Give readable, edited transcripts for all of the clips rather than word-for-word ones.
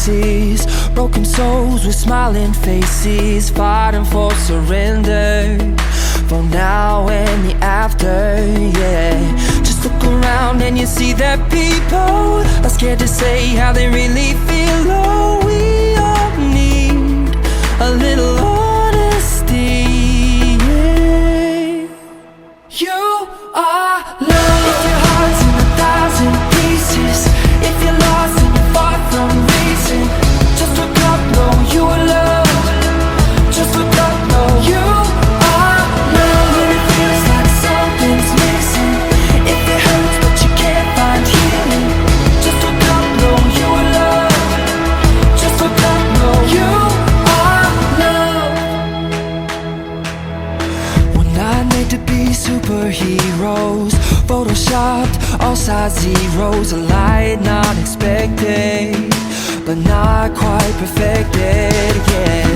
places, broken souls with smiling faces, fighting for surrender, for now and the after, yeah. Just look around and you see that people are scared to say how they really feel. Oh, we all need a little honesty, yeah. You are love. If your heart's in 1,000 pieces, if you're lost and you're far from reason, just look up, know you are loved. Just look up, know you are loved. When it feels like something's missing, if it hurts but you can't find healing, just look up, know you are loved. Just look up, know you are loved. We're not made to be superheroes, photoshopped, all size zeros, a light not expected, but not quite perfected, yeah.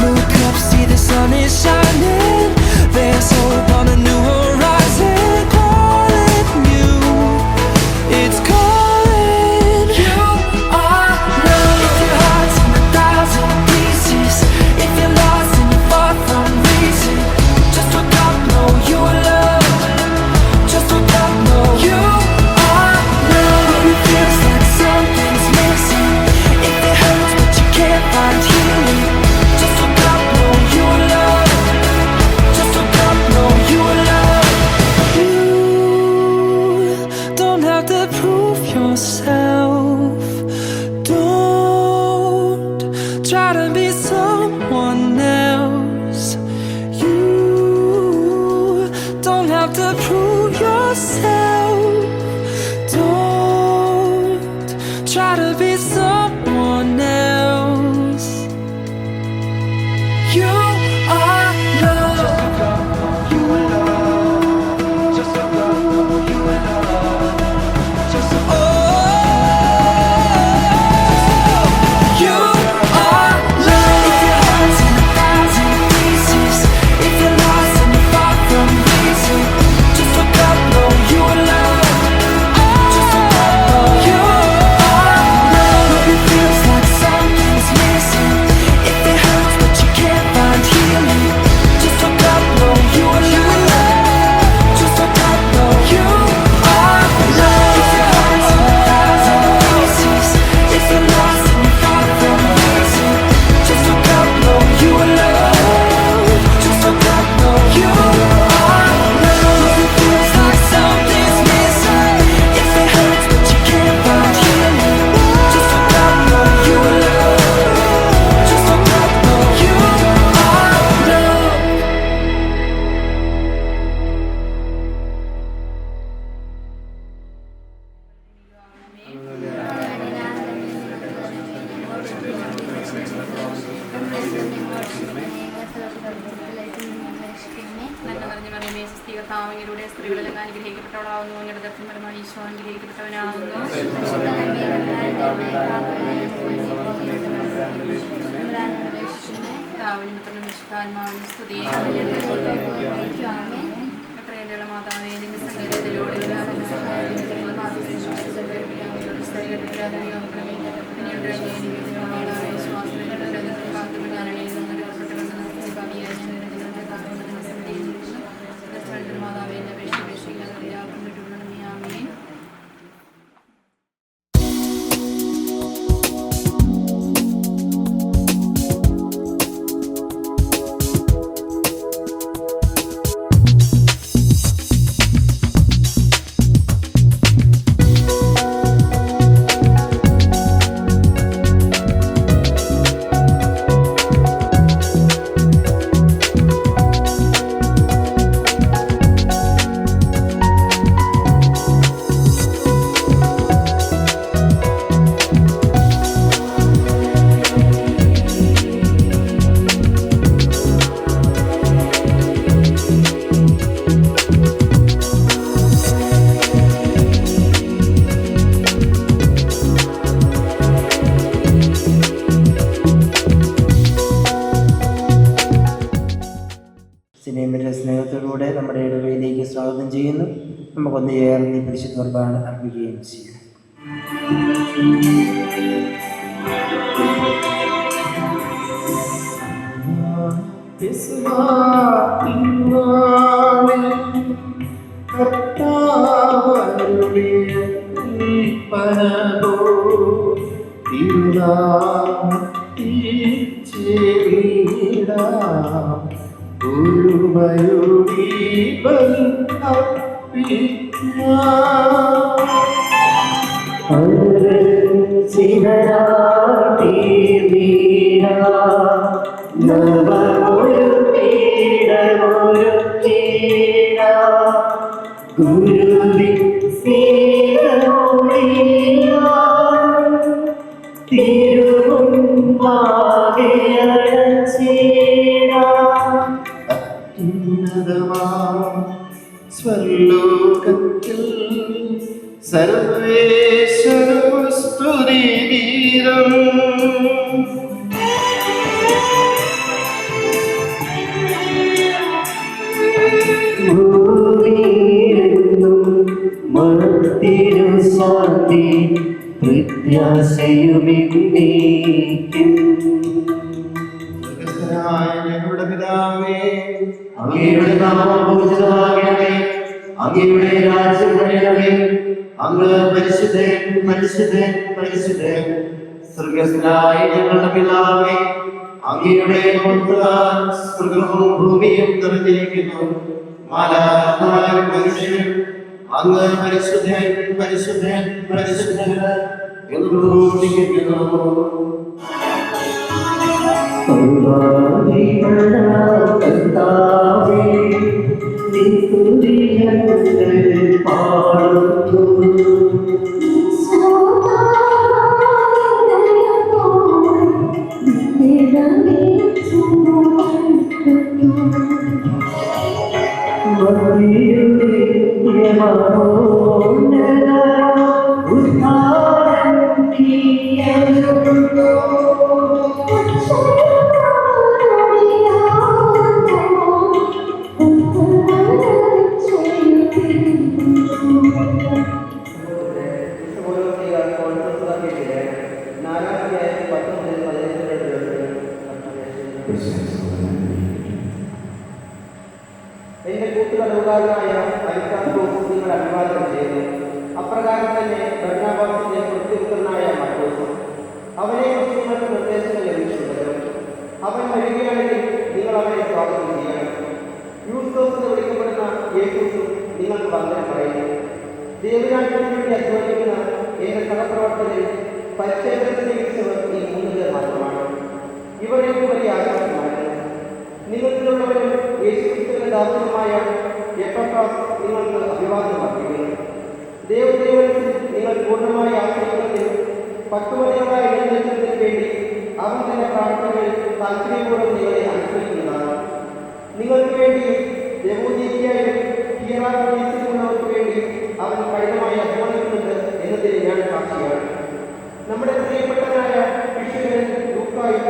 Look up, see the sun is shining, there's hope on a new horizon, calling you, it's calling. You are love. If your heart's in 1,000 pieces, if you're lost and you're far from reason, just look up, know you are loved. Just look up, know you are loved. When it feels like something's missing, if it hurts but you can't find healing, just look up, know you are loved. Just look up, know you are loved. You don't have to prove yourself. Don't try to be someone else. You don't have to prove yourself. Don't try to be someone else. You are love. You are love. Just look up, know you are love. Just look up. You are love. If your heart's in 1,000 pieces, if you're lost and you're far from reason, just look up, know you are loved. Just look up, know you are loved. When it feels like something's missing, if it hurts but you can't find healing, just look up, know you are loved. Just look up, know you are loved. If your heart's in 1,000 pieces, if you're lost and you're far from reason, just look up, know you are loved. Just look up, know you are loved. If it feels like something's missing, if it hurts but you can't find healing, just look up, know you are loved. Just look up, know you are loved. നന്മ നിറഞ്ഞ മറിയമേ, സ്വസ്തി, കർത്താവ് അങ്ങയുടെ സ്ത്രീകളെല്ലാം അനുഗ്രഹിക്കപ്പെട്ടവളാവുന്നു. അങ്ങയുടെ ദർശനപരമായി ഈശോ അനുഗ്രഹിക്കപ്പെട്ടവനാകുന്നു. കർത്താവിനും പുത്രനും പരിശുദ്ധാത്മാവിനും സ്തുതി. എത്രയേറെ മാതാവേ, നിന്റെ സങ്കേതത്തിലൂടെ സിനിമയുടെ സ്നേഹത്തോടുകൂടെ നമ്മുടെ ഇടവയിലേക്ക് സ്വാഗതം ചെയ്യുന്നു. നമുക്കൊന്ന് ചേർന്ന് പരിശുദ്ധ കുർബാന അർപ്പിക്കുകയും ചെയ്യാം. സ്വർലോകത്തിൽ സർവേശ്വര സ്തുതി ഗീതം. ശാന്തി പ്രത്യാശയുമിന്നേക്കും. ഞങ്ങളുടെ പിതാവേ, അങ്ങയുടെ നാമം പൂജിതമാകണമേ, അങ്ങയുടെ രാജ്യം വരണമേ, അങ്ങ് പരിശുദ്ധൻ പരിശുദ്ധൻ പരിശുദ്ധൻ. സ്വർഗ്ഗസ്ഥനായ ഞങ്ങളുടെ പിതാവേ, അങ്ങയുടെ മുൻപിലാൽ സ്വർഗ്ഗവും ഭൂമിയും നിറഞ്ഞിരിക്കുന്നു. മാലാഖമാരും മനുഷ്യരും അങ്ങ് പരിശുദ്ധൻ പരിശുദ്ധൻ പരിശുദ്ധൻ എന്ന് ഘോഷിക്കുന്നു. കർത്താവേ, നീ സ്തുതികൾ പാടുന്നു. എന്റെ കൂട്ടുകലവുകാരനായ അരിക്കാത്തോസ് നിങ്ങൾ അഭിവാദം ചെയ്യുന്നു. അപ്രകാരം തന്നെ ഭരണാഭാസത്തിന്റെ പ്രത്യുത്തരനായ മറ്റോസും അവനെ കുറിച്ച് നിങ്ങൾക്ക് നിർദ്ദേശങ്ങൾ ലഭിച്ചിട്ടുണ്ടല്ലോ. അവൻ വരികയാണെങ്കിൽ നിങ്ങൾ അവനെ സ്വാഗതം ചെയ്യണം. യൂസ്തോസ് എന്ന് വിളിക്കപ്പെടുന്ന യേശുസും നിങ്ങൾക്ക് വന്ദനം പറയുന്നു. ദൈവരാജ്യത്തിന് വേണ്ടി അധ്വാനിക്കുന്ന എന്റെ സഹപ്രവർത്തകരിൽ പരിച്ഛേദന സ്വീകരിച്ചവർ ഈ 3 പേർ മാത്രമാണ്. ഇവർ എനിക്ക് വലിയ ആശ്വാസമാണ്. നിങ്ങൾക്കുള്ളവരും യേശുക്രിസ്തുവിന്റെ ദാസനുമായ എപ്പഫ്രാസ് നിങ്ങൾക്ക് അഭിവാദനം അർപ്പിക്കുന്നു. ദൈവത്തിൽ നിങ്ങൾ പൂർണ്ണമായി ആശ്രയിക്കുന്നതിനും പക്വതയോടെ എഴുന്നേൽക്കുന്നതിന് വേണ്ടി അവൻ തന്നെ പ്രാർത്ഥനകളിൽ താല്പര്യപൂർവ്വം നിങ്ങളെ അനുസരിക്കുന്നതാണ്. നിങ്ങൾക്ക് വേണ്ടി യഹൂദിക്കായാലും ഹിയറാപ്പോളിസിലുള്ളവർക്ക് വേണ്ടി അവൻ കഠിനമായി അധ്വാനിക്കുന്നുണ്ട് എന്നതിന് ഞാൻ സാക്ഷിയാണ്. നമ്മുടെ പ്രിയപ്പെട്ടവരായ ശിഷ്യകൻ ലൂക്കായും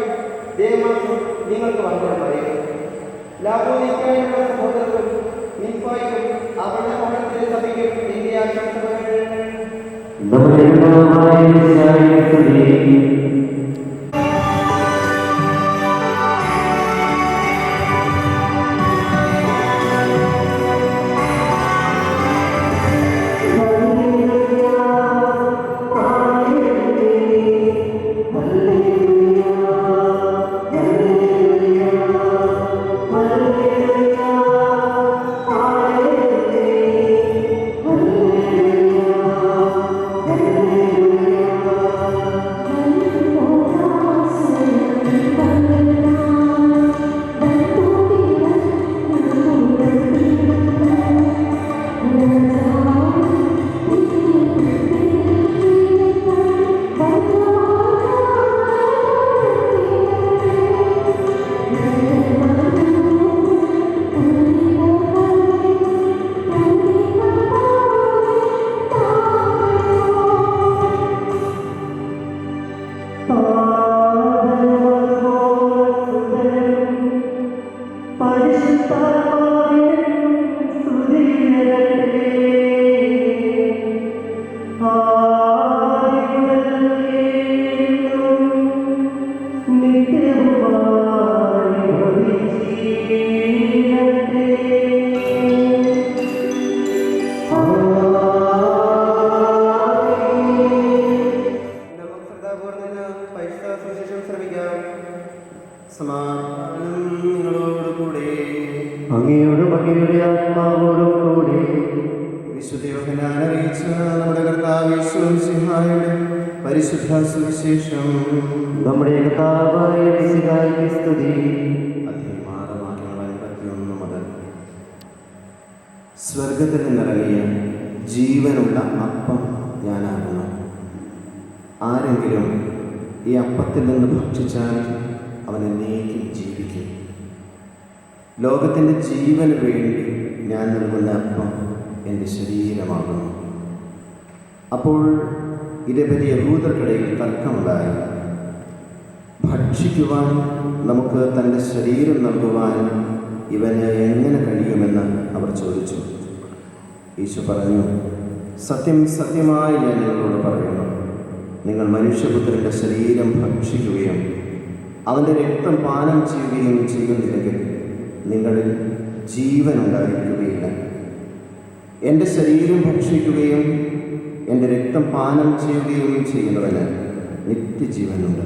ദേമാസും നിങ്ങൾക്ക് വന്ദനം പറയുന്നു. ലാവോദിക്കായുള്ള സഹോദരനും നിംഫായിക്കും അവരുടെ ഭവനത്തിലെ സഭയ്ക്കും എന്റെ ആശംസകൾ. Hallelujah. അങ്ങയോടും അങ്ങയുടെ ആത്മാവോടും കൂടെ വിശുദ്ധ യോഹന്നാൻ അറിയിച്ച നമ്മുടെ കർത്താവ് യേശുമിശിഹായുടെ പരിശുദ്ധ സുവിശേഷം. നമ്മുടെ കർത്താവായ മിശിഹായ്ക്ക് സ്തുതി. അധ്യായം 6 വാക്യങ്ങൾ 51 മുതൽ. സ്വർഗത്തിൽ നിന്നിറങ്ങിയ ജീവനുള്ള അപ്പം ഞാനാകുന്നു. ആരെങ്കിലും ഈ അപ്പത്തിൽ നിന്ന് ഭക്ഷിച്ചാൽ അവൻ എന്നേക്കും ജീവിക്കും. ലോകത്തിൻ്റെ ജീവന് വേണ്ടി ഞാൻ നൽകുന്ന അപ്പം എൻ്റെ ശരീരമാകുന്നു. അപ്പോൾ ഇതേപറ്റി യഹൂദർക്കിടയിൽ തർക്കമുണ്ടായി. ഭക്ഷിക്കുവാൻ നമുക്ക് തൻ്റെ ശരീരം നൽകുവാൻ ഇവന് എങ്ങനെ കഴിയുമെന്ന് അവർ ചോദിച്ചു. ഈശോ പറഞ്ഞു, സത്യം സത്യമായി ഞാൻ നിങ്ങളോട് പറയുന്നു, നിങ്ങൾ മനുഷ്യപുത്രൻ്റെ ശരീരം ഭക്ഷിക്കുകയും അവൻ്റെ രക്തം പാനം ചെയ്യുകയും ചെയ്യുന്നില്ലെങ്കിൽ നിങ്ങളിൽ ജീവൻ ഉണ്ടായിരിക്കുകയില്ല. എൻ്റെ ശരീരം ഭക്ഷിക്കുകയും എൻ്റെ രക്തം പാനം ചെയ്യുകയും ചെയ്യുന്നവന് നിത്യജീവനുണ്ട്.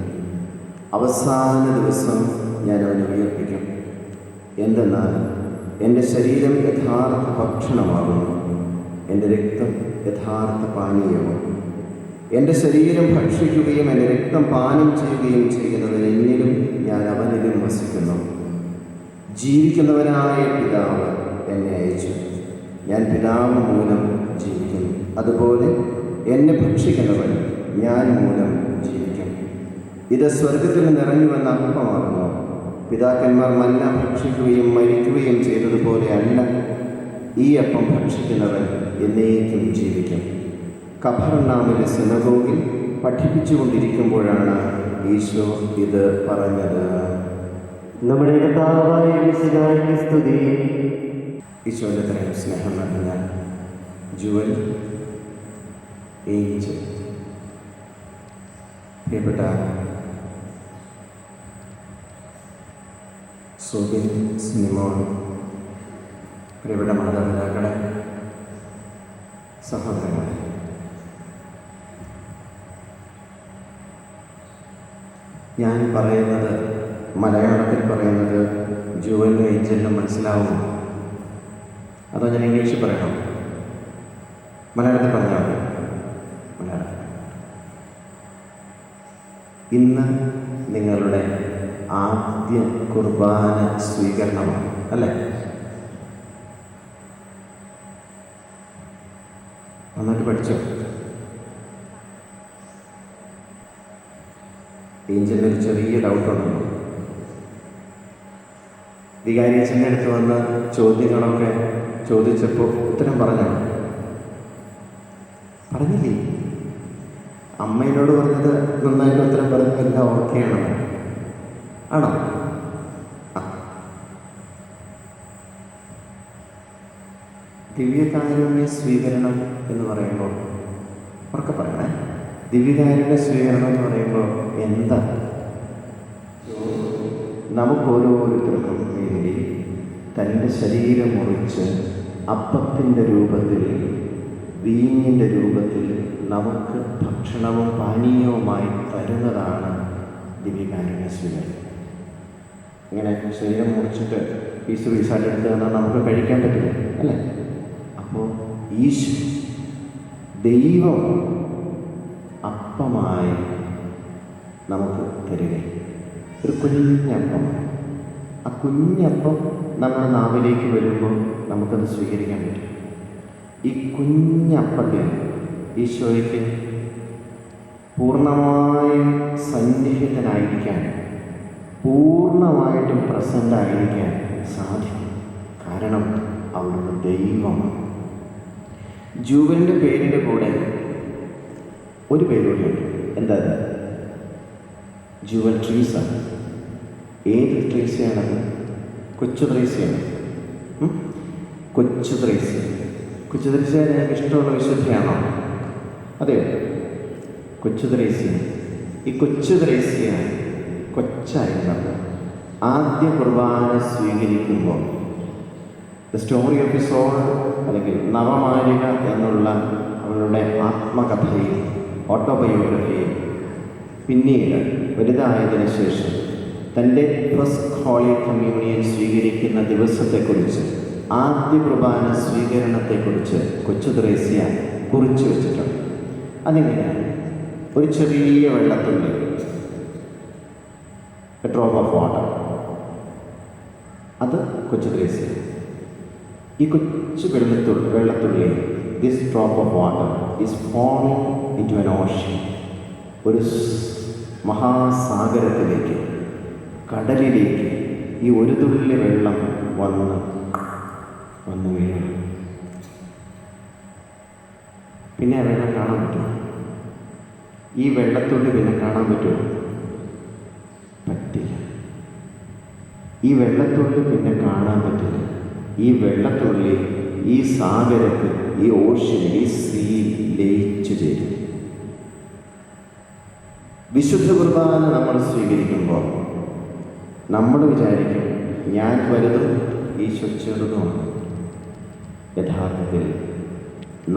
അവസാന ദിവസം ഞാൻ അവനെ ഉയർപ്പിക്കും. എന്തെന്നാൽ എൻ്റെ ശരീരം യഥാർത്ഥ ഭക്ഷണമാകുന്നു, എൻ്റെ രക്തം യഥാർത്ഥ പാനീയവും. എൻ്റെ ശരീരം ഭക്ഷിക്കുകയും എൻ്റെ രക്തം പാനം ചെയ്യുകയും ചെയ്യുന്നവൻ എന്നിലും ഞാൻ അവനിലും വസിക്കുന്നു. ജീവിക്കുന്നവനായ പിതാവ് എന്നെ അയച്ചു. ഞാൻ പിതാവ് മൂലം ജീവിക്കുന്നു. അതുപോലെ എന്നെ ഭക്ഷിക്കുന്നവൻ ഞാൻ മൂലം ജീവിക്കും. ഇത് സ്വർഗത്തിൽ നിറഞ്ഞു വന്ന അപ്പമാകുന്നു. പിതാക്കന്മാർ മന്ന ഭക്ഷിക്കുകയും മരിക്കുകയും ചെയ്തതുപോലെ അല്ല ഈ അപ്പം ഭക്ഷിക്കുന്നവൻ എന്നേക്കും ജീവിക്കും. കഫർനാമിലെ സിനഗോഗിൽ പഠിപ്പിച്ചുകൊണ്ടിരിക്കുമ്പോഴാണ് ഈശോ ഇത് പറഞ്ഞത്. നമ്മുടെ കർത്താവായ മിശിഹായ്ക്ക് സ്തുതി. ഈശോയുടെ തരം സ്നേഹം നിറഞ്ഞ ജുവൽ, ഏഞ്ചൽ, പ്രിയപ്പെട്ട സോബിൻ, സിനിമോൻ, പ്രിയപ്പെട്ട മാതാപിതാക്കളെ, സഹോദരങ്ങളെ, ഞാൻ പറയുന്നത് മലയാളത്തിൽ പറയുന്നത് ജുവലിനും ഏഞ്ചലിനും മനസ്സിലാവുമോ? അതോ ഞാൻ ഇംഗ്ലീഷിൽ പറയണം? മലയാളത്തിൽ പറഞ്ഞാൽ മതി. മലയാളത്തിൽ. ഇന്ന് നിങ്ങളുടെ ആദ്യ കുർബാന സ്വീകരണമാണ് അല്ലേ? നന്നായിട്ട് പഠിച്ചോ? ഏഞ്ചലിന് ഒരു ചെറിയ ഡൗട്ടുണ്ടല്ലോ. വികാരി അച്ഛൻ്റെ അടുത്ത് വന്ന് ചോദ്യങ്ങളൊക്കെ ചോദിച്ചപ്പോൾ ഉത്തരം പറഞ്ഞോ? പറഞ്ഞില്ലേ? അമ്മയോട് പറഞ്ഞത് നന്നായിട്ട് ഉത്തരം പറഞ്ഞത് എല്ലാം ഓക്കെയാണോ? ആണോ? ദിവ്യകാരുണ്യ സ്വീകരണം എന്ന് പറയുമ്പോൾ ഉറക്കെ പറയണേ. ദിവ്യകാരുണ്യ സ്വീകരണം എന്ന് പറയുമ്പോൾ എന്താ? നമുക്കോരോരുത്തർക്കും വേണ്ടി തൻ്റെ ശരീരം മുറിച്ച് അപ്പത്തിൻ്റെ രൂപത്തിൽ, വീഞ്ഞിൻ്റെ രൂപത്തിൽ നമുക്ക് ഭക്ഷണവും പാനീയവുമായി തരുന്നതാണ് ദിവ്യകാരുണ്യ സ്വീകരണം. ഇങ്ങനെ ശരീരം മുറിച്ചിട്ട് പീസായിട്ട് എടുത്ത് തന്നാൽ നമുക്ക് കഴിക്കാൻ പറ്റില്ല അല്ലേ? അപ്പോൾ ഈശോ ദൈവം അപ്പമായി നമുക്ക് തരികയും ഒരു കുഞ്ഞപ്പം, ആ കുഞ്ഞപ്പം നമ്മുടെ നാവിലേക്ക് വരുമ്പോൾ നമുക്കത് സ്വീകരിക്കാൻ പറ്റും. ഈ കുഞ്ഞപ്പത്തിൽ ഈശോയ്ക്ക് പൂർണ്ണമായും സന്നിഹിതനായിരിക്കാൻ, പൂർണ്ണമായിട്ടും പ്രസൻ്റായിരിക്കാൻ സാധിക്കും. കാരണം അവിടുന്ന് ദൈവമാണ്. ജൂവലിൻ്റെ പേരിൻ്റെ കൂടെ ഒരു പേരുകൂടിയുണ്ട്. എന്താ? ജുവൽ ട്രീസ. ഏത് ട്രീസയാണത്? കൊച്ചു ത്രേസ്യാണ്. കൊച്ചു ത്രേസ്യ. കൊച്ചു ത്രേസ്യ ഞങ്ങൾക്ക് ഇഷ്ടമുള്ള വിശുദ്ധയാണോ? അതെ, കൊച്ചു ത്രേസ്യ. ഈ കൊച്ചു ത്രേസ്യ കൊച്ചായിരുന്നത് ആദ്യ കുർബാന സ്വീകരിക്കുമ്പോൾ the story of the soul അല്ലെങ്കിൽ നവമാലിക എന്നുള്ള അവളുടെ ആത്മകഥയിൽ, ഓട്ടോബയോഗ്രഫിയിൽ പിന്നീട് വലുതായതിനു ശേഷം തൻ്റെ ഫസ്റ്റ് ഹോളി കമ്മ്യൂണിയൻ സ്വീകരിക്കുന്ന ദിവസത്തെക്കുറിച്ച്, ആദ്യ കുർബാന സ്വീകരണത്തെക്കുറിച്ച് കൊച്ചു ത്രേസ്യ കുറിച്ച് വെച്ചിട്ടുണ്ട്. അതിങ്ങനെയാണ്: ഒരു ചെറിയ വെള്ളത്തുള്ളി, എ ഡ്രോപ്പ് ഓഫ് വാട്ടർ, അത് കൊച്ചു ത്രേസ്യ. ഈ കൊച്ചു വെള്ളത്തുള്ളി, this drop of water is falling into an ocean, ഒരു മഹാസാഗരത്തിലേക്ക്, കടലിലേക്ക് ഈ ഒരു തുള്ളി വെള്ളം വന്ന് വീഴും. പിന്നെ ആ വെള്ളം കാണാൻ പറ്റുമോ? ഈ വെള്ളത്തുള്ളി പിന്നെ കാണാൻ പറ്റുമോ? പറ്റില്ല. ഈ വെള്ളത്തുള്ളി പിന്നെ കാണാൻ പറ്റില്ല. ഈ വെള്ളത്തുള്ളി ഈ സാഗരത്തിൽ, ഈ ഓഷ്യനിൽ, ഈ സീയിൽ ലയിച്ചു ചേരും. വിശുദ്ധ കുർബാന നമ്മൾ സ്വീകരിക്കുമ്പോൾ നമ്മൾ വിചാരിക്കും ഞാൻ വലുതും ഈശോ ചെറുതുമാണ്. യഥാർത്ഥത്തിൽ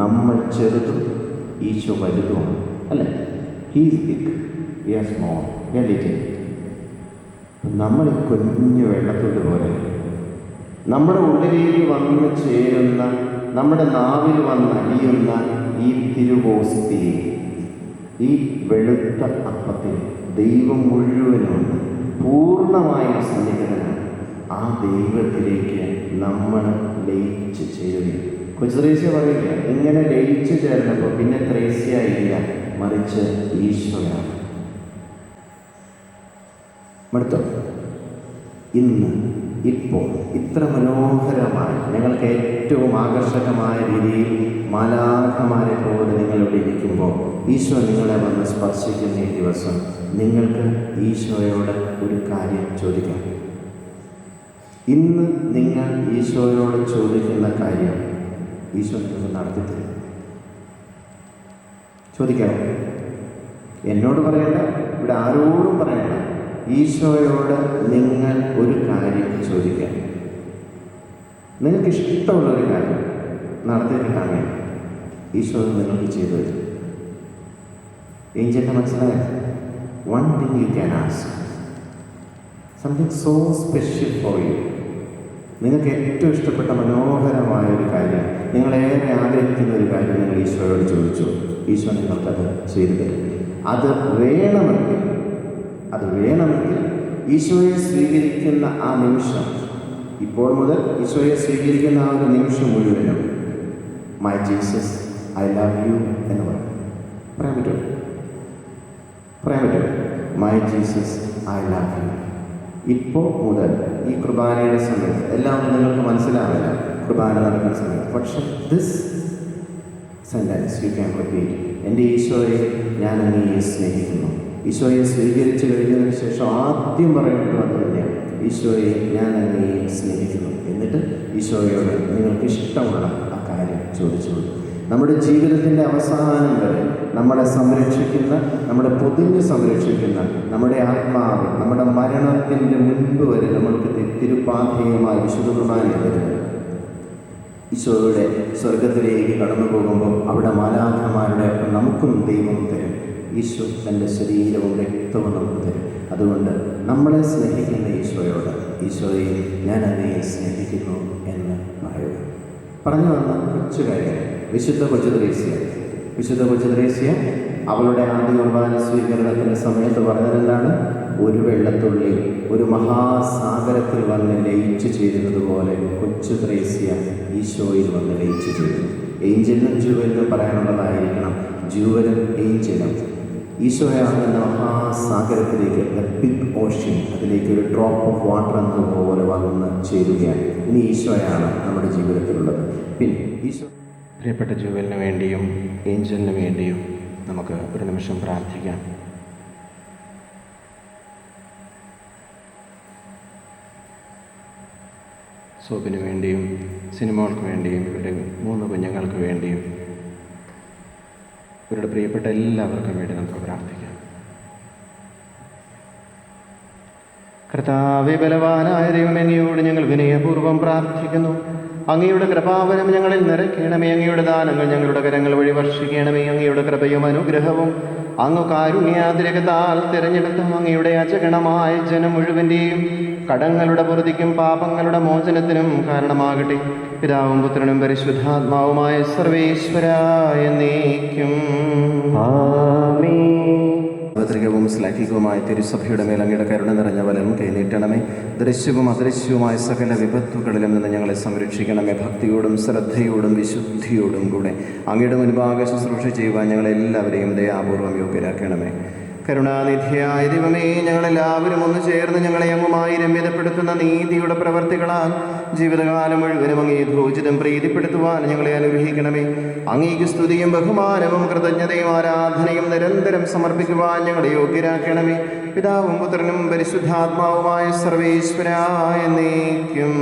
നമ്മൾ ചെറുതും ഈശോ വലുതുമാണ്, അല്ലേ? He's big, we are small, we are little. നമ്മൾ കുഞ്ഞു വെള്ളത്തുള്ളി പോലെ നമ്മുടെ ഉള്ളിലേക്ക് വന്ന് ചേരുന്ന, നമ്മുടെ നാവിൽ വന്നടിയുന്ന ഈ തിരുവോസ്തിയെ, ഈ വെളുത്ത അപ്പത്തിൽ ദൈവം മുഴുവനുണ്ട്, പൂർണ്ണമായും സന്നിഹിതനാണ്. ആ ദൈവത്തിലേക്ക് നമ്മൾ ലയിച്ച് ചേരുകയും, കൊച്ചു ത്രേസ്യ പറയില്ല ഇങ്ങനെ ലയിച്ചു ചേർന്നപ്പോൾ പിന്നെ ത്രേസ്യ ഇല്ല, മറിച്ച് ഈശോയാണ്. അടുത്ത ഇന്ന് ഇപ്പോൾ ഇത്ര മനോഹരമായി, ഞങ്ങൾക്ക് ഏറ്റവും ആകർഷകമായ രീതിയിൽ മാലാഖമാരെ പോലെ നിങ്ങളിവിടെ ഇരിക്കുമ്പോൾ ഈശോ നിങ്ങളെ വന്ന് സ്പർശിക്കുന്ന ഈ ദിവസം നിങ്ങൾക്ക് ഈശോയോട് ഒരു കാര്യം ചോദിക്കാം. ഇന്ന് നിങ്ങൾ ഈശോയോട് ചോദിക്കുന്ന കാര്യം ഈശോ നിങ്ങൾക്ക് നടത്തിത്തരും. ചോദിക്കണം. എന്നോട് പറയണ്ട, ഇവിടെ ആരോടും പറയണ്ട. ഈശോയോട് നിങ്ങൾ ഒരു കാര്യം ചോദിക്കാം. നിങ്ങൾക്ക് ഇഷ്ടമുള്ളൊരു കാര്യം നടത്തി കിട്ടാൻ വേണ്ടി ഈശോ നിങ്ങൾക്ക് ചെയ്തു തരും. ഏഞ്ചലിനെ മനസ്സിലായോ? One thing you can ask, something so special for you. നിങ്ങൾക്ക് ഏറ്റവും ഇഷ്ടപ്പെട്ട മനോഹരമായ ഒരു കാര്യം, നിങ്ങളേറെ ആഗ്രഹിക്കുന്ന ഒരു കാര്യം നിങ്ങൾ ഈശോയോട് ചോദിച്ചു. ഈശോ നിങ്ങൾക്കത് ചെയ്തു തരും. അത് വേണമെങ്കിൽ ഈശോയെ സ്വീകരിക്കുന്ന ആ നിമിഷം, ഇപ്പോൾ മുതൽ ഈശോയെ സ്വീകരിക്കുന്ന ആ ഒരു നിമിഷം മുഴുവനും my Jesus I love you എന്ന് പറയാൻ പറ്റുമോ? My Jesus I love you. ഇപ്പോൾ മുതൽ ഈ കുർബാനയുടെ സമയത്ത് എല്ലാം നിങ്ങൾക്ക് മനസ്സിലാവില്ല, കുർബാന നടക്കുന്ന സമയത്ത്. പക്ഷെ this sentence you can repeat. എൻ്റെ ഈശോയെ ഞാൻ അങ്ങയെ സ്നേഹിക്കുന്നു. ഈശോയെ സ്വീകരിച്ചു കഴിഞ്ഞതിന് ശേഷം ആദ്യം പറയേണ്ടത് അത് തന്നെയാണ്, ഈശോയെ ഞാൻ അങ്ങയെ സ്നേഹിക്കുന്നു. എന്നിട്ട് ഈശോയോട് നിങ്ങൾക്ക് ഇഷ്ടമുള്ള ആ കാര്യം ചോദിച്ചോളൂ. നമ്മുടെ ജീവിതത്തിൻ്റെ അവസാനം വരെ നമ്മളെ സംരക്ഷിക്കുന്ന, നമ്മളെ പൊതിഞ്ഞ് സംരക്ഷിക്കുന്ന, നമ്മുടെ ആത്മാവ് നമ്മുടെ മരണത്തിൻ്റെ മുൻപ് വരെ നമ്മൾക്ക് തിരുപ്പാധേയമായി വിശുദ്ധ കുർബാനയെ തരുന്നത്. ഈശോയുടെ സ്വർഗത്തിലേക്ക് കടന്നു പോകുമ്പോൾ അവിടെ മാലാഖമാരുടെ നമുക്കും ദൈവം തരും. ഈശോ തൻ്റെ ശരീരവും രക്തവും നമുക്ക് തരും. അതുകൊണ്ട് നമ്മളെ സ്നേഹിക്കുന്ന ഈശോയോട്, ഈശോയെ ഞാൻ അങ്ങയെ സ്നേഹിക്കുന്നു എന്ന് പറയുക. പറഞ്ഞു വന്ന കൊച്ചു കാര്യം വിശുദ്ധ കൊച്ചു ത്രേസ്യ അവളുടെ ആദ്യ കുർബാന സ്വീകരണത്തിൻ്റെ സമയത്ത് പറഞ്ഞതെന്താണ്? ഒരു വെള്ളത്തുള്ളി ഒരു മഹാസാഗരത്തിൽ വന്ന് ലയിച്ചു ചേരുന്നത് പോലെ കൊച്ചു ത്രേസ്യ ഈശോയിൽ വന്ന് ലയിച്ചു ചേരുന്നു. ഏഞ്ചലിനും ജൂവലിനും പറയാനുള്ളതായിരിക്കണം. ജൂവലും ഏഞ്ചലും ഈശോയാകുന്ന മഹാസാഗരത്തിലേക്ക്, ബിഗ് ഓഷ്യൻ, അതിലേക്ക് ഒരു ഡ്രോപ്പ് ഓഫ് വാട്ടർ എന്നതുപോലെ വന്ന് ചേരുകയാണ്. ഇനി ഈശോയാണ് നമ്മുടെ ജീവിതത്തിലുള്ളത്. പിന്നെ ഈശോ പ്രിയപ്പെട്ട ജൂവലിന് വേണ്ടിയും ഏഞ്ചലിന് വേണ്ടിയും നമുക്ക് ഒരു നിമിഷം പ്രാർത്ഥിക്കാം. സോപ്പിന് വേണ്ടിയും സിനിമകൾക്ക് വേണ്ടിയും ഇവരുടെ 3 കുഞ്ഞുങ്ങൾക്ക് വേണ്ടിയും ഇവരുടെ പ്രിയപ്പെട്ട എല്ലാവർക്കും വേണ്ടി നമുക്ക് പ്രാർത്ഥിക്കാം. കർത്താവേ, ബലവാനായ ദൈവമേ, അങ്ങയോട് ഞങ്ങൾ വിനയപൂർവ്വം പ്രാർത്ഥിക്കുന്നു. അങ്ങയുടെ കൃപാവരം ഞങ്ങളിൽ നിറയ്ക്കണമേ. അങ്ങയുടെ ദാനങ്ങൾ ഞങ്ങളുടെ കരങ്ങൾ വഴി വർഷിക്കണമേ. അങ്ങയുടെ കൃപയും അനുഗ്രഹവും അങ്ങ് കാരുണ്യാതിരകത്താൽ തിരഞ്ഞെടുത്ത അങ്ങയുടെ അചകണമായ ജനം മുഴുവൻ്റെയും കടങ്ങളുടെ പൊറുതിക്കും പാപങ്ങളുടെ മോചനത്തിനും കാരണമാകട്ടെ. പിതാവും പുത്രനും പരിശുദ്ധാത്മാവുമായ സർവേശ്വരായ എന്നേക്കും. സാർവത്രികവും ശ്ലൈഹികവുമായ തിരുസഭയുടെ മേൽ അങ്ങയുടെ കരുണ നിറഞ്ഞ വലം കൈനീട്ടണമേ. ദൃശ്യവും അദൃശ്യവുമായ സകല വിപത്തുകളിലും നിന്ന് ഞങ്ങളെ സംരക്ഷിക്കണമേ. ഭക്തിയോടും ശ്രദ്ധയോടും വിശുദ്ധിയോടും കൂടെ അങ്ങയുടെ മുൻപാകെ ശുശ്രൂഷ ചെയ്യുവാൻ ഞങ്ങളെല്ലാവരെയും ദയാപൂർവം യോഗ്യരാക്കണമേ. കരുണാനിധിയായ ദൈവമേ, ഞങ്ങളെല്ലാവരും ഒന്ന് ചേർന്ന് ഞങ്ങളെ അങ്ങുമായി രമ്യതപ്പെടുത്തുന്ന നീതിയുടെ പ്രവർത്തികളാൽ ജീവിതകാലം മുഴുവനും അങ്ങേ ധോചിതം പ്രീതിപ്പെടുത്തുവാൻ ഞങ്ങളെ അനുഗ്രഹിക്കണമേ. അങ്ങേക്ക് സ്തുതിയും ബഹുമാനവും കൃതജ്ഞതയും ആരാധനയും നിരന്തരം സമർപ്പിക്കുവാൻ ഞങ്ങളെ യോഗ്യരാക്കണമേ. പിതാവും പുത്രനും പരിശുദ്ധാത്മാവുമായ സർവേശ്വരായ എന്നേക്കും.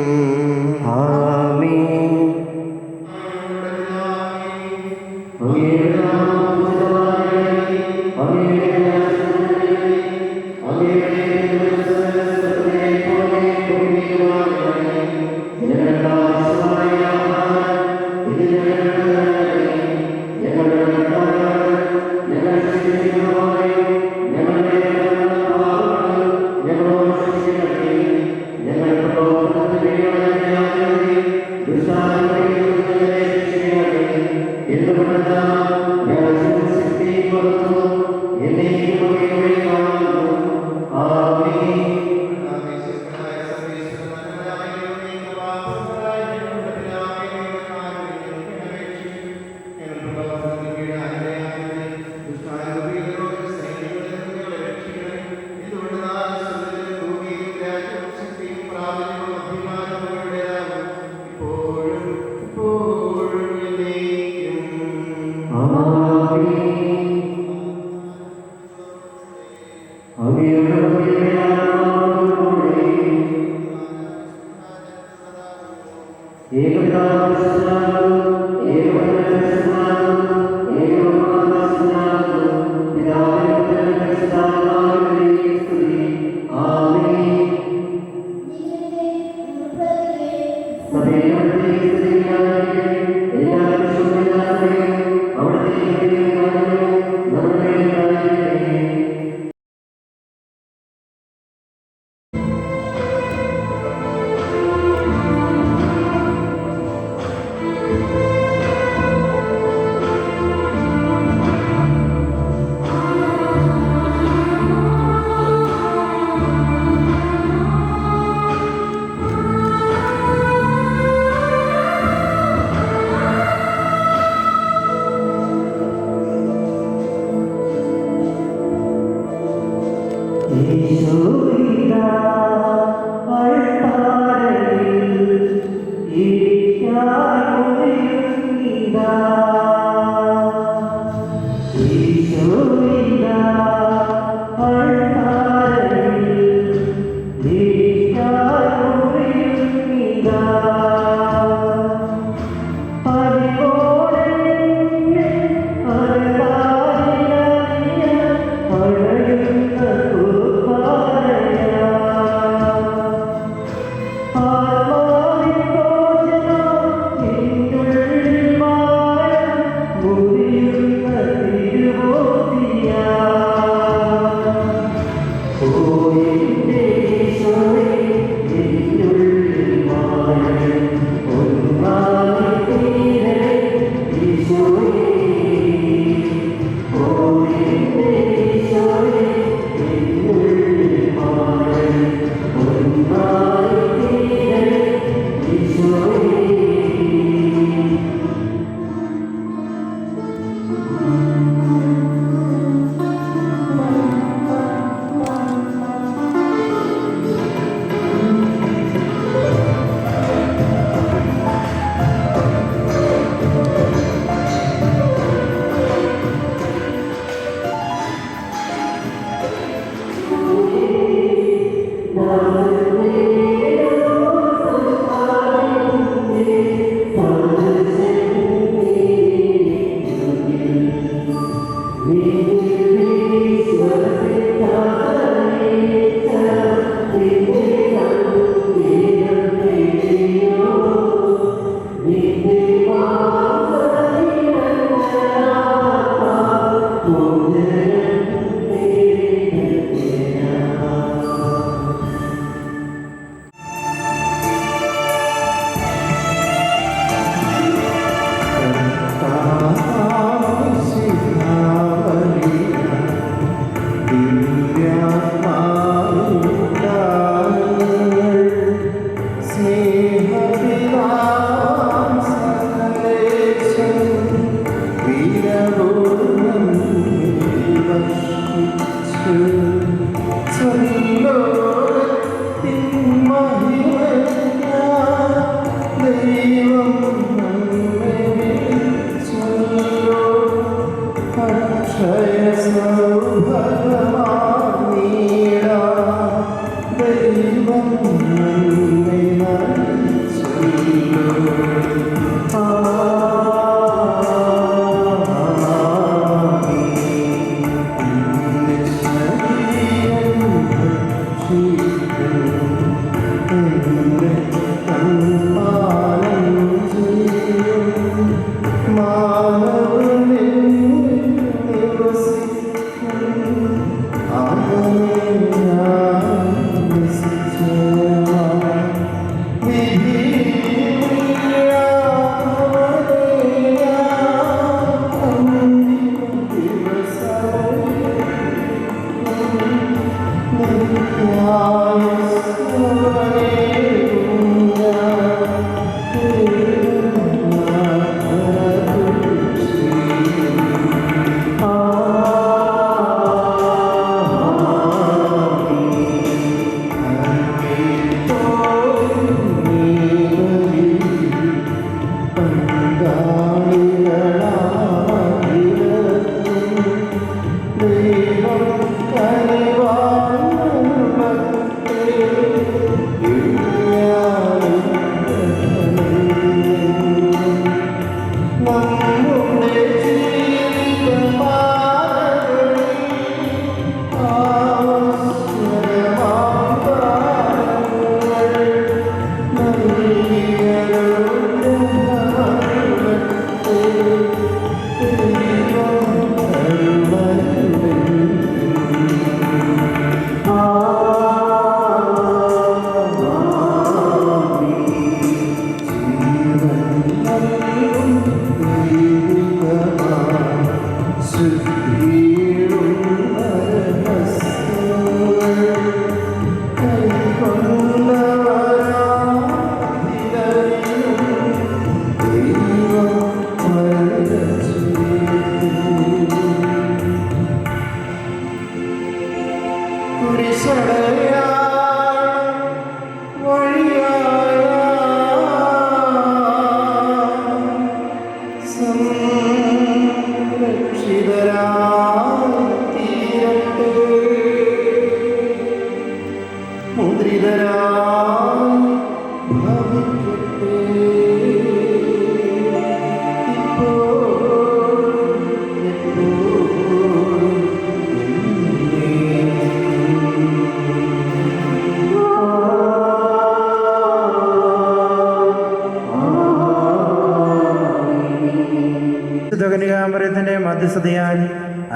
കന്യകാമറിയത്തിൻ്റെ മധ്യസ്ഥതയാൽ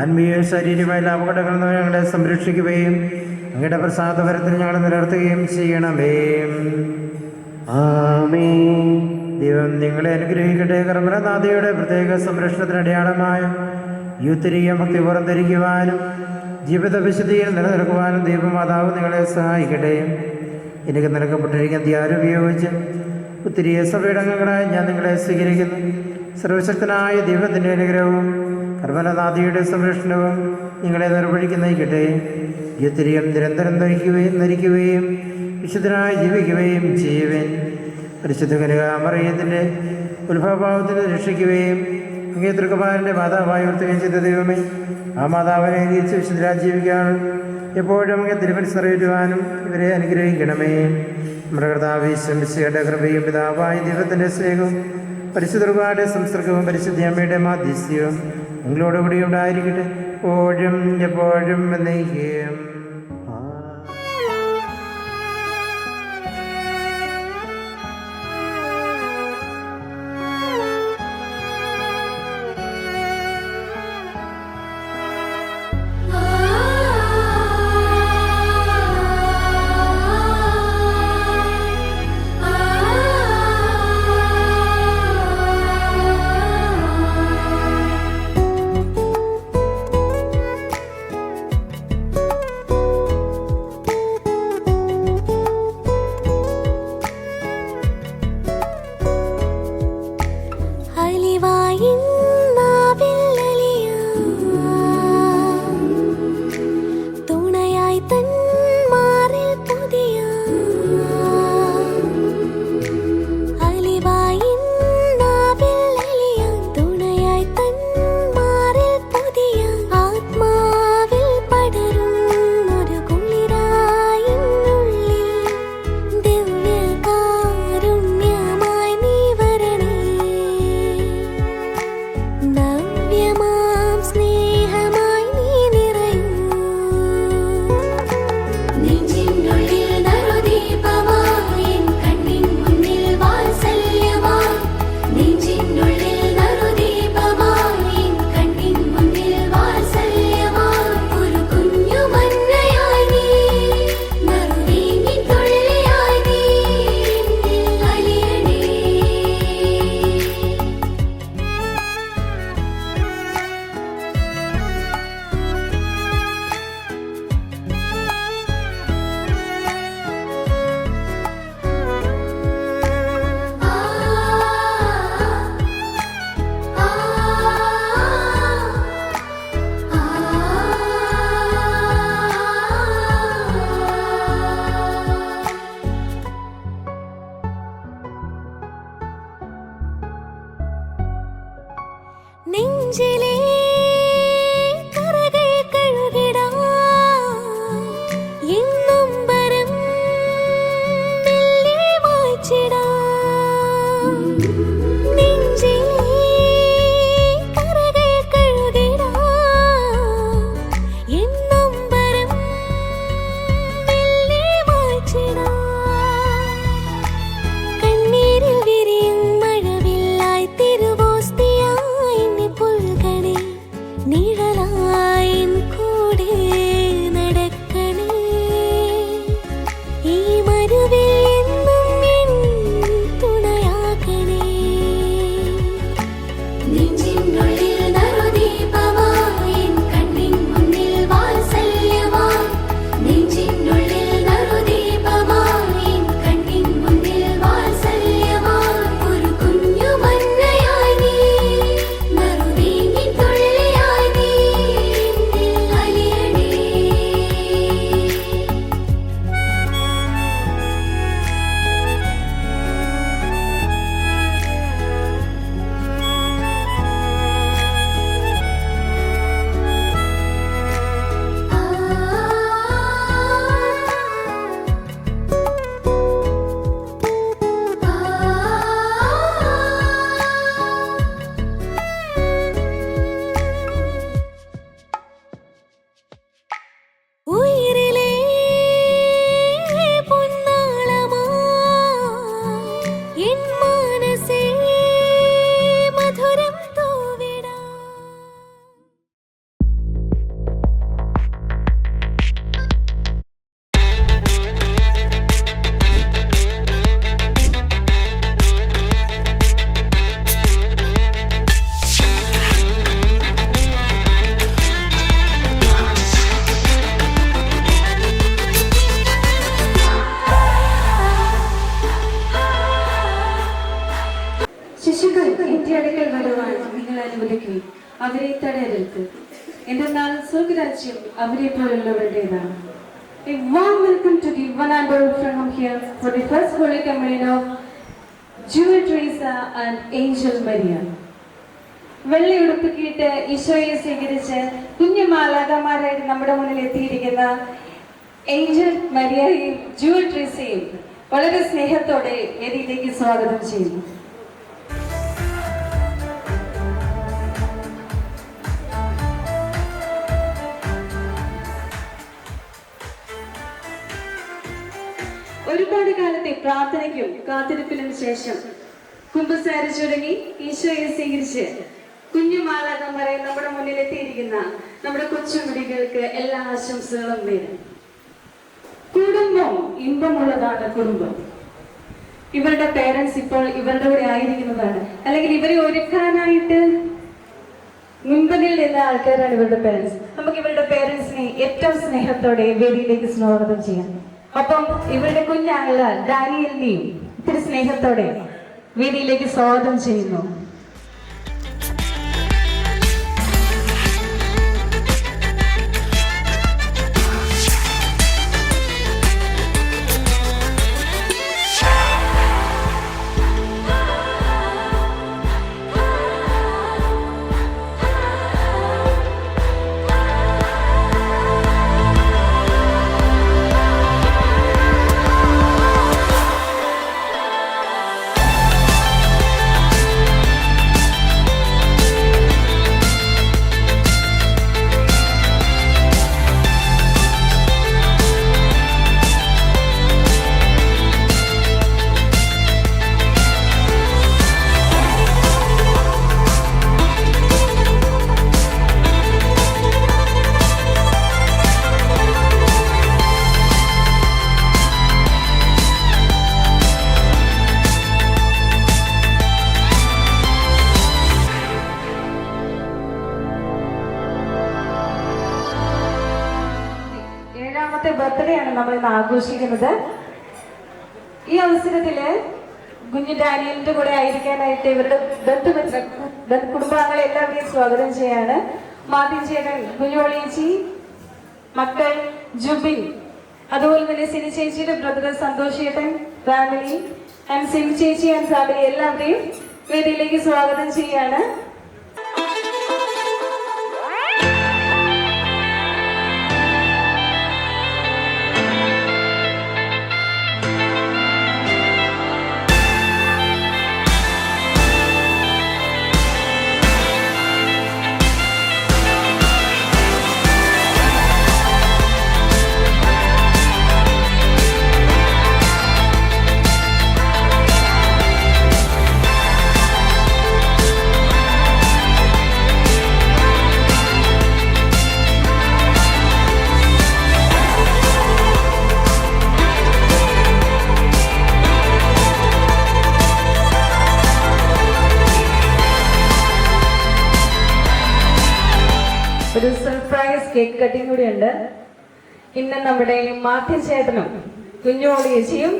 ആത്മീയ ശരീരമായ അപകടങ്ങളിൽ നിന്ന് ഞങ്ങളെ സംരക്ഷിക്കുകയും അങ്ങയുടെ പ്രസാദപരത്തിൽ ഞങ്ങളെ നിലനിർത്തുകയും ചെയ്യണമേ. ആമേൻ. ദൈവം നിങ്ങളെ അനുഗ്രഹിക്കട്ടെ. കർമ്മനാഥയുടെ പ്രത്യേക സംരക്ഷണത്തിന് അടയാളമായ യുത്തിരിയ ഭക്തി പുറംധരിക്കുവാനും ജീവിത വിശുദ്ധിയിൽ നിലനിൽക്കുവാനും ദൈവമാതാവ് നിങ്ങളെ സഹായിക്കട്ടെ. എനിക്ക് നിലക്കപ്പെട്ടിരിക്കുന്ന ധ്യാനം ഉപയോഗിച്ച് ഒത്തിരി സഭയുടെ അംഗങ്ങളായി ഞാൻ നിങ്ങളെ സ്വീകരിക്കുന്നു. സർവശക്തനായ ദൈവത്തിൻ്റെ അനുഗ്രഹവും കർമ്മനാഥയുടെ സംരക്ഷണവും നിങ്ങളെ നിർവഹിക്ക് നയിക്കട്ടെ. യുത്തിരിയം നിരന്തരം ധരിക്കുകയും വിശുദ്ധനായി ജീവിക്കുകയും ചെയ്യുവേൻ. പരിശുദ്ധ കന്യകാമറിയത്തിൻ്റെ ഉത്ഭവഭാവത്തിൽ രക്ഷിക്കുകയും അങ്ങേ തൃക്കുമാരൻ്റെ മാതാവായി ഉയർത്തുകയും ചെയ്ത ദൈവമേ, ആ മാതാവിനെ തിരിച്ച് വിശുദ്ധരായി ജീവിക്കാനും എപ്പോഴും അങ്ങേ തിരുമനസ് നിറവേറ്റുവാനും ഇവരെ അനുഗ്രഹിക്കണമേ. നമ്മുടെ കർത്താവ് ഈശ്വരയുടെ കൃപയും പിതാവായ ദൈവത്തിൻ്റെ സ്നേഹവും പരിശുദ്ധ കുർബാനയുടെ സംസർഗവും പരിശുദ്ധ അമ്മയുടെ മാധ്യസ്ഥ്യവും നിങ്ങളോടുകൂടി ഉണ്ടായിരിക്കട്ടെ, എപ്പോഴും എപ്പോഴും എന്നേക്കും. നെഞ്ചിലെ കരകൾ കഴുകിടാം എന്നും വരം മെല്ലെ മായ്ച്ചിടാം. നെഞ്ചിലെ കരകൾ കഴുകിടാം എന്നും വരം മെല്ലെ മായ്ച്ചിടാം. കണ്ണീരിൽ വിരിയും മഴവില്ലായി തിരുവോസ്തിയായി പുൽകണ എന്റെ അടുക്കൽ വരുവാൻ നിങ്ങൾ അനുവദിക്കുകയും അവരെ തടയരുത്. എന്തെന്നാൽ സ്വർഗരാജ്യം അവരെ പോലുള്ളവരുടേതാണ്. A warm welcome to the one and all from here for the first Holy Communion of Jewel Teresa and Angel Maria. വെള്ളയുടുപ്പിക്കിട്ട് ഈശോയെ സ്വീകരിച്ച് കുഞ്ഞു മാലാഖമാരായിട്ട് നമ്മുടെ മുന്നിൽ എത്തിയിരിക്കുന്ന ഏഞ്ചൽ മരിയയും ജൂവൽ ട്രീസയും വളരെ സ്നേഹത്തോടെ വേദിയിലേക്ക് സ്വാഗതം ചെയ്യുന്നു. ഒരുപാട് കാലത്തെ പ്രാർത്ഥനയ്ക്കും കാത്തിരിപ്പിനും ശേഷം കുമ്പസാരിച്ചു തുടങ്ങി ഈശോയെ സ്വീകരിച്ച് കുഞ്ഞു മാലാഖമാരെ നമ്മുടെ മുന്നിൽ എത്തിയിരിക്കുന്ന നമ്മുടെ കൊച്ചുമുടികൾക്ക് എല്ലാ ആശംസകളും നേരും. കുടുംബം ഇമ്പമുള്ളതാണ്. കുടുംബം ഇവരുടെ പേരൻസ് ഇപ്പോൾ ഇവരുടെ കൂടെ ആയിരിക്കുന്നതാണ്, അല്ലെങ്കിൽ ഇവരെ ഒരുക്കാനായിട്ട് മുൻപതിൽ നിന്ന ആൾക്കാരാണ് ഇവരുടെ പേരൻസ്. നമുക്ക് ഇവരുടെ പേരൻസിനെ ഏറ്റവും സ്നേഹത്തോടെ വേദിയിലേക്ക് സ്വാഗതം ചെയ്യാം. ഒപ്പം ഇവരുടെ കുഞ്ഞാള ഡാനിയലിനെയും ഇത്തിരി സ്നേഹത്തോടെ വേദിയിലേക്ക് സ്വാഗതം ചെയ്യുന്നു. ബർത്ത്ഡേ ആണ് നമ്മൾ ഇന്ന് ആഘോഷിക്കുന്നത്. ഈ അവസരത്തില് കുഞ്ഞു ഡാനിയലിന്റെ കൂടെ ആയിരിക്കാനായിട്ട് ഇവരുടെ കുടുംബാംഗങ്ങളെ എല്ലാവരെയും സ്വാഗതം ചെയ്യാണ്. മാത്യു ചേട്ടൻ, കുഞ്ഞോളിയേച്ചി, മക്കൾ ജുബിൻ, അതുപോലെ തന്നെ സിനി ചേച്ചിയുടെ ബ്രദർ സന്തോഷ് ചേട്ടൻ, ഫാമിലി ആൻഡ് സിനി ചേച്ചി ആൻഡ് ഫാമിലി എല്ലാവരെയും വേദിയിലേക്ക് സ്വാഗതം ചെയ്യാണ്. ഒരു സർപ്രൈസ് കേക്ക് കട്ടിങ് കൂടി ഉണ്ട്. ഇന്ന് നമ്മുടെ മാത്യു ചേട്ടനും കുഞ്ഞോളി ചേച്ചിയും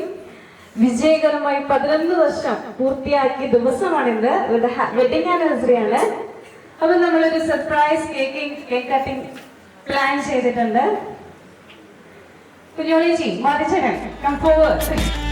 വിജയകരമായി 11 വർഷം പൂർത്തിയാക്കിയ ദിവസമാണിന്ന്. ഇവരുടെ വെഡിങ് ആനിവേഴ്സറി ആണ്. അപ്പൊ നമ്മളൊരു സർപ്രൈസ് കേക്ക് കട്ടിങ് പ്ലാൻ ചെയ്തിട്ടുണ്ട്. കുഞ്ഞോളി ചേച്ചി, മാത്യു ചേട്ടൻ കം ഫോർവേഡ്.